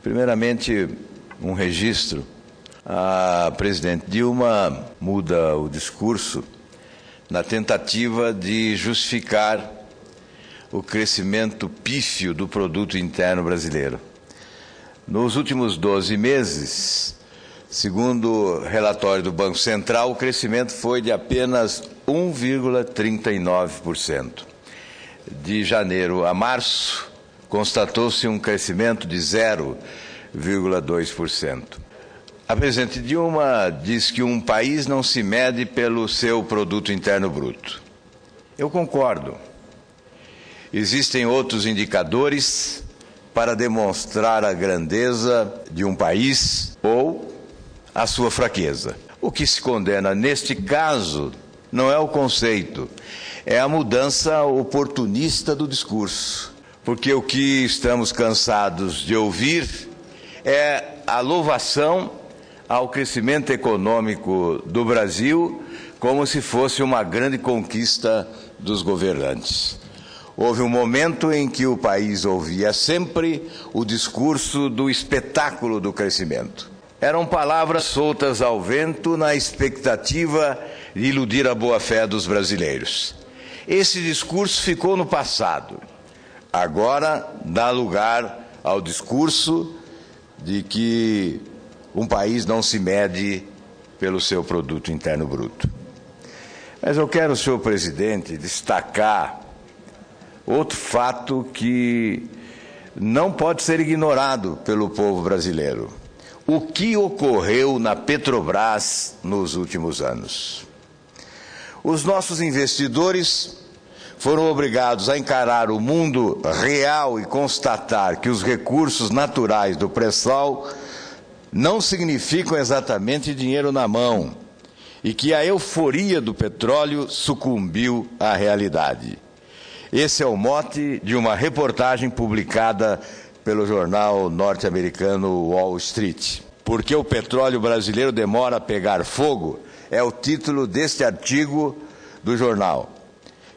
Primeiramente, um registro. A presidente Dilma muda o discurso na tentativa de justificar o crescimento pífio do produto interno brasileiro. Nos últimos 12 meses, segundo o relatório do Banco Central, o crescimento foi de apenas 1,39%. De janeiro a março, constatou-se um crescimento de 0,2%. A presidente Dilma diz que um país não se mede pelo seu produto interno bruto. Eu concordo. Existem outros indicadores para demonstrar a grandeza de um país ou a sua fraqueza. O que se condena neste caso não é o conceito, é a mudança oportunista do discurso. Porque o que estamos cansados de ouvir é a louvação ao crescimento econômico do Brasil como se fosse uma grande conquista dos governantes. Houve um momento em que o país ouvia sempre o discurso do espetáculo do crescimento. Eram palavras soltas ao vento na expectativa de iludir a boa-fé dos brasileiros. Esse discurso ficou no passado. Agora dá lugar ao discurso de que um país não se mede pelo seu produto interno bruto. Mas eu quero, senhor presidente, destacar outro fato que não pode ser ignorado pelo povo brasileiro. O que ocorreu na Petrobras nos últimos anos? Os nossos investidores foram obrigados a encarar o mundo real e constatar que os recursos naturais do pré-sal não significam exatamente dinheiro na mão e que a euforia do petróleo sucumbiu à realidade. Esse é o mote de uma reportagem publicada pelo jornal norte-americano Wall Street. Por que o petróleo brasileiro demora a pegar fogo? É o título deste artigo do jornal,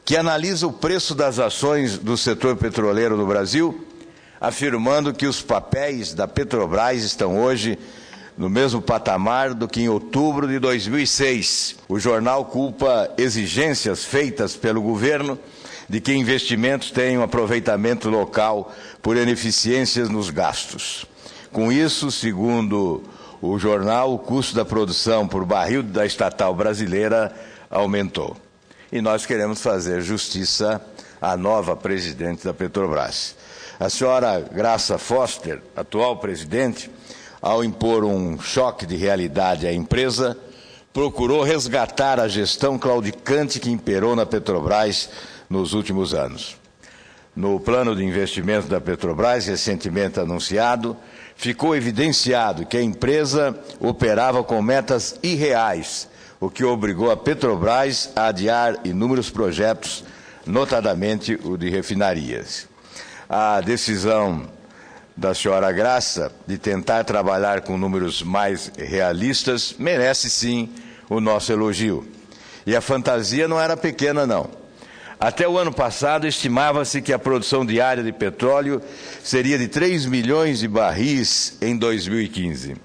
que analisa o preço das ações do setor petroleiro no Brasil, afirmando que os papéis da Petrobras estão hoje no mesmo patamar do que em outubro de 2006. O jornal culpa exigências feitas pelo governo de que investimentos tenham aproveitamento local por ineficiências nos gastos. Com isso, segundo o jornal, o custo da produção por barril da estatal brasileira aumentou. E nós queremos fazer justiça à nova presidente da Petrobras. A senhora Graça Foster, atual presidente, ao impor um choque de realidade à empresa, procurou resgatar a gestão claudicante que imperou na Petrobras nos últimos anos. No plano de investimento da Petrobras, recentemente anunciado, ficou evidenciado que a empresa operava com metas irreais, o que obrigou a Petrobras a adiar inúmeros projetos, notadamente o de refinarias. A decisão da senhora Graça de tentar trabalhar com números mais realistas merece, sim, o nosso elogio. E a fantasia não era pequena, não. Até o ano passado, estimava-se que a produção diária de petróleo seria de 3 milhões de barris em 2015.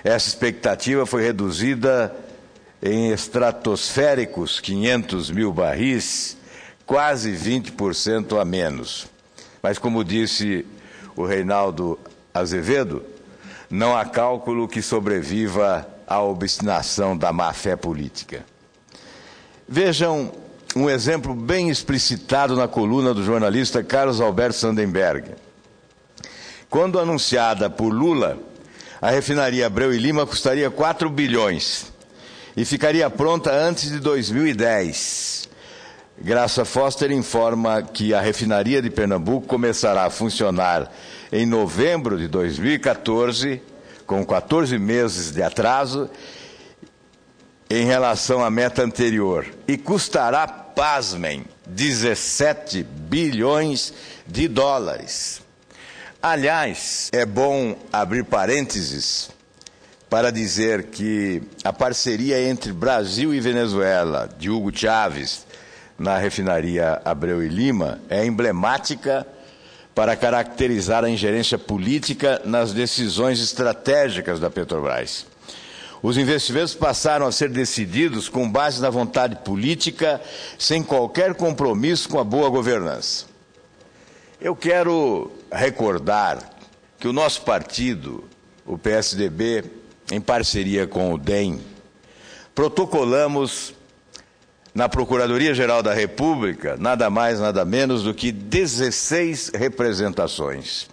Essa expectativa foi reduzida em estratosféricos 500 mil barris, quase 20% a menos. Mas, como disse o Reinaldo Azevedo, não há cálculo que sobreviva à obstinação da má-fé política. Vejam um exemplo bem explicitado na coluna do jornalista Carlos Alberto Sandenberg. Quando anunciada por Lula, a refinaria Abreu e Lima custaria 4 bilhões e ficaria pronta antes de 2010. Graça Foster informa que a refinaria de Pernambuco começará a funcionar em novembro de 2014, com 14 meses de atraso em relação à meta anterior, e custará, pasmem, 17 bilhões de dólares. Aliás, é bom abrir parênteses para dizer que a parceria entre Brasil e Venezuela, de Hugo Chávez, na refinaria Abreu e Lima, é emblemática para caracterizar a ingerência política nas decisões estratégicas da Petrobras. Os investimentos passaram a ser decididos com base na vontade política, sem qualquer compromisso com a boa governança. Eu quero recordar que o nosso partido, o PSDB, em parceria com o DEM, protocolamos na Procuradoria-Geral da República nada mais, nada menos do que 16 representações,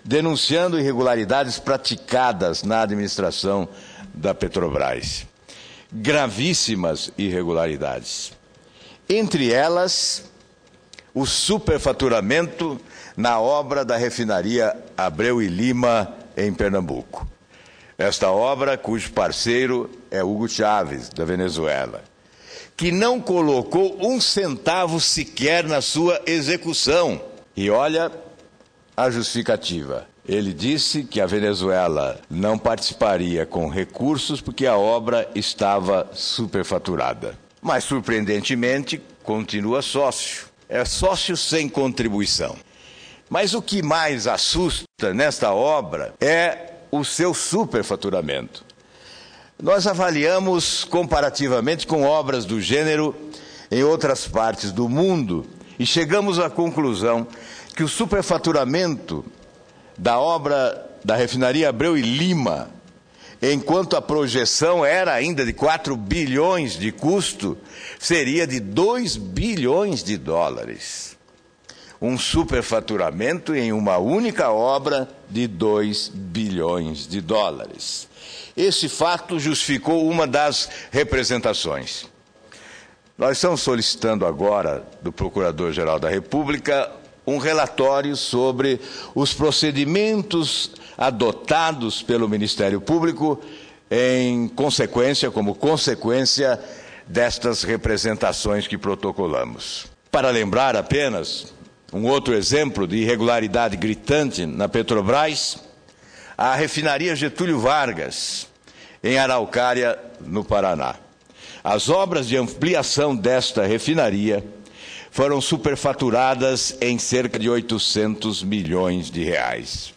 denunciando irregularidades praticadas na administração da Petrobras. Gravíssimas irregularidades. Entre elas, o superfaturamento na obra da refinaria Abreu e Lima, em Pernambuco. Esta obra, cujo parceiro é Hugo Chávez, da Venezuela, que não colocou um centavo sequer na sua execução. E olha a justificativa. Ele disse que a Venezuela não participaria com recursos porque a obra estava superfaturada. Mas, surpreendentemente, continua sócio. É sócio sem contribuição. Mas o que mais assusta nesta obra é o seu superfaturamento. Nós avaliamos comparativamente com obras do gênero em outras partes do mundo e chegamos à conclusão que o superfaturamento da obra da refinaria Abreu e Lima, enquanto a projeção era ainda de 4 bilhões de custo, seria de 2 bilhões de dólares. Um superfaturamento em uma única obra de 2 bilhões de dólares. Esse fato justificou uma das representações. Nós estamos solicitando agora do Procurador-Geral da República um relatório sobre os procedimentos adotados pelo Ministério Público como consequência destas representações que protocolamos. Para lembrar apenas um outro exemplo de irregularidade gritante na Petrobras, a refinaria Getúlio Vargas, em Araucária, no Paraná. As obras de ampliação desta refinaria foram superfaturadas em cerca de 800 milhões de reais.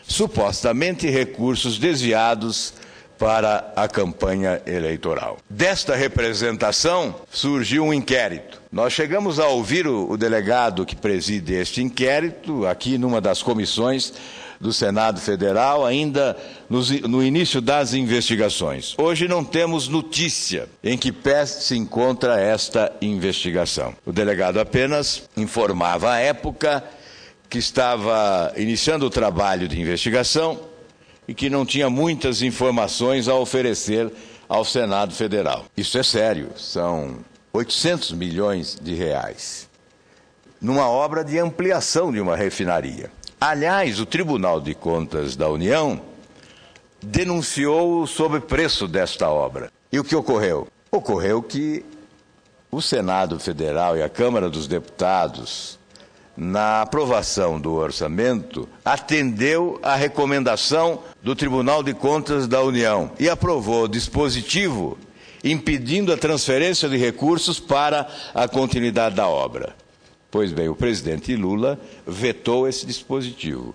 Supostamente recursos desviados para a campanha eleitoral. Desta representação surgiu um inquérito. Nós chegamos a ouvir o delegado que preside este inquérito, aqui numa das comissões do Senado Federal, ainda no início das investigações. Hoje não temos notícia em que pé se encontra esta investigação. O delegado apenas informava à época que estava iniciando o trabalho de investigação e que não tinha muitas informações a oferecer ao Senado Federal. Isso é sério, são 800 milhões de reais numa obra de ampliação de uma refinaria. Aliás, o Tribunal de Contas da União denunciou o sobrepreço desta obra. E o que ocorreu? Ocorreu que o Senado Federal e a Câmara dos Deputados, na aprovação do orçamento, atendeu à recomendação do Tribunal de Contas da União e aprovou o dispositivo impedindo a transferência de recursos para a continuidade da obra. Pois bem, o presidente Lula vetou esse dispositivo.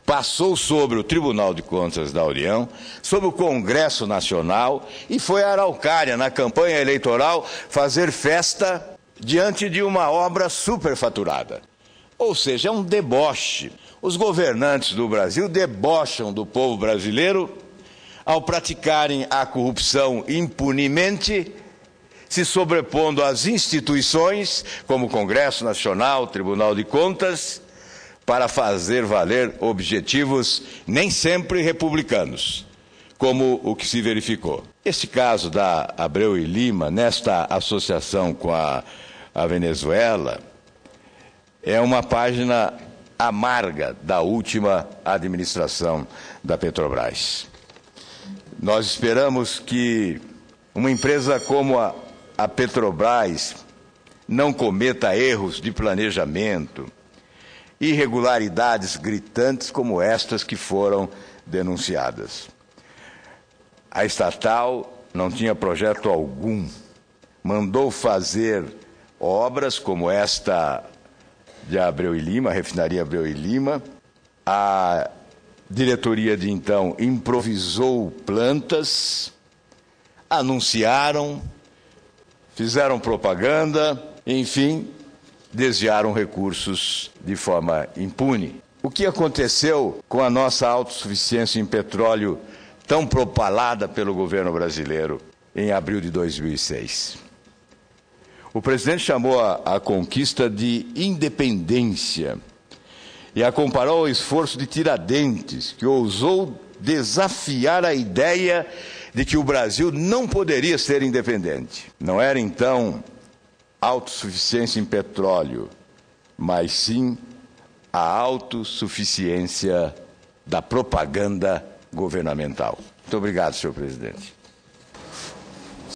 Passou sobre o Tribunal de Contas da União, sobre o Congresso Nacional e foi a Araucária, na campanha eleitoral, fazer festa diante de uma obra superfaturada. Ou seja, é um deboche. Os governantes do Brasil debocham do povo brasileiro ao praticarem a corrupção impunemente, se sobrepondo às instituições, como o Congresso Nacional, Tribunal de Contas, para fazer valer objetivos nem sempre republicanos, como o que se verificou. Este caso da Abreu e Lima, nesta associação com a Venezuela, é uma página amarga da última administração da Petrobras. Nós esperamos que uma empresa como a Petrobras não cometa erros de planejamento, irregularidades gritantes como estas que foram denunciadas. A estatal não tinha projeto algum, mandou fazer obras como esta de Abreu e Lima, a refinaria Abreu e Lima. A diretoria de então improvisou plantas, anunciaram, fizeram propaganda, enfim, desviaram recursos de forma impune. O que aconteceu com a nossa autossuficiência em petróleo tão propalada pelo governo brasileiro em abril de 2006? O presidente chamou a conquista de independência e a comparou ao esforço de Tiradentes, que ousou desafiar a ideia de que o Brasil não poderia ser independente. Não era, então, autossuficiência em petróleo, mas sim a autossuficiência da propaganda governamental. Muito obrigado, senhor presidente.